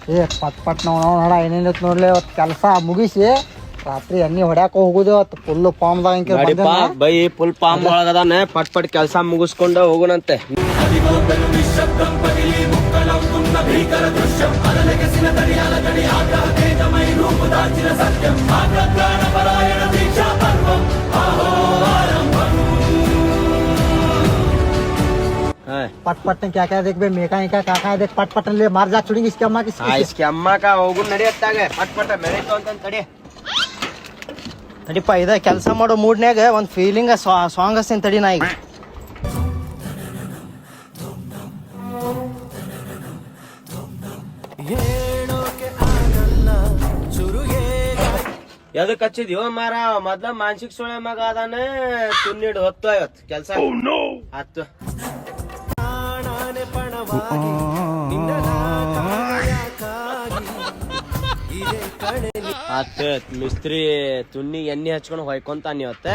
ಏ ಪಟ್ ನಾವು ನೋಡ ಏನೇನೈತ್ ನೋಡ್ಲಿ ಅವತ್ತು ಕೆಲಸ ಮುಗಿಸಿ ರಾತ್ರಿ ಎಣ್ಣೆ ಹೊಡ್ಯಾಕ ಹೋಗುದು ಅವತ್ತು ಫುಲ್ ಪಾಮ್ದಾಗ ನಡಿಪಾ ಬೈ ಫುಲ್ ಪಾಮ್ ಒಳಗದಾನೆ ಪಟ್ ಕೆಲಸ ಮುಗಿಸ್ಕೊಂಡು ಹೋಗುಣಂತೆ. पट क्या क्या देख बे मेका क्या देख पट ले मार जा चुड़ेंगे इसके अम्मा की इसके अम्मा का ಹೋಗು ನಡೆಯತ್ತಾಗೆ ಪಟ್ ಮೆರಿತು ಅಂತ ತಡಿ ತಡಿಪ್ಪ ಇದ ಕೆಲಸ ಮಾಡೋ ಮೂಡ್ನ್ಯಾಗ ಒಂದು ಫೀಲಿಂಗ್ ಸಾಂಗ್ ಹಸ್ತೀನಿ ತಡಿ ನಾ ಈಗ ಎದಕ್ ಹಚ್ಚಿದ್ಯೋ ಮಾರ ಮೊದ್ಲ ಮಾನಸಿಕ ಸೊಳೆ ಮಗ ಅದಾನೆ ತುನ್ನಿಡು ಹೊತ್ತು ಇವತ್ತು ಕೆಲಸ ಹತ್ತು ಆತ ಮಿಸ್ತ್ರಿ ತುನ್ನಿ ಎಣ್ಣೆ ಹಚ್ಕೊಂಡು ಹೊಯ್ಕೊಂತಾನ ಇವತ್ತೆ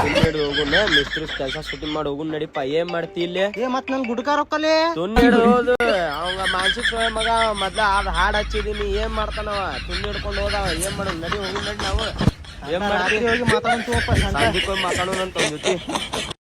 ತುನ್ನಿಡು ಹೋಗುಣ ಮಿಸ್ತ್ರಿ ಕೆಲಸ ಶೂಟಿಂಗ್ ಮಾಡಿ ಹೋಗುನ್ ನಡಿಪ ಏನ್ ಮಾಡ್ತಿ ಇಲ್ಲಿ ಮತ್ ನನ್ ಗುಡ್ಕ ರೊಕ್ಕಲೆ ತುನ್ನಿಡು ಹೋದು ಅವಂಗ ಮಾನಸಿಕ ಸೊಳೆ ಮಗ ಮೊದ್ಲ ಹಾಡ್ ಹಚ್ಚಿದೀನಿ ಏನ್ ಮಾಡ್ತಾನವ ತುನ್ನಿ ಹಿಡ್ಕೊಂಡು ಹೋದ ಏನ್ ಮಾಡೋದು ನಡಿ ಹೋಗುನ್ ನಡಿ ನಾವು ಏನ್ ಮಾಡ್ತೀವಿ ಹೋಗಿ ಮಾತಾಡೋಣ ಸಂಜೆಗೆ ಹೋಗಿ ಮಾತಾಡೋಣ ಅಂತ ಒಂದ್ ಜೊತೆ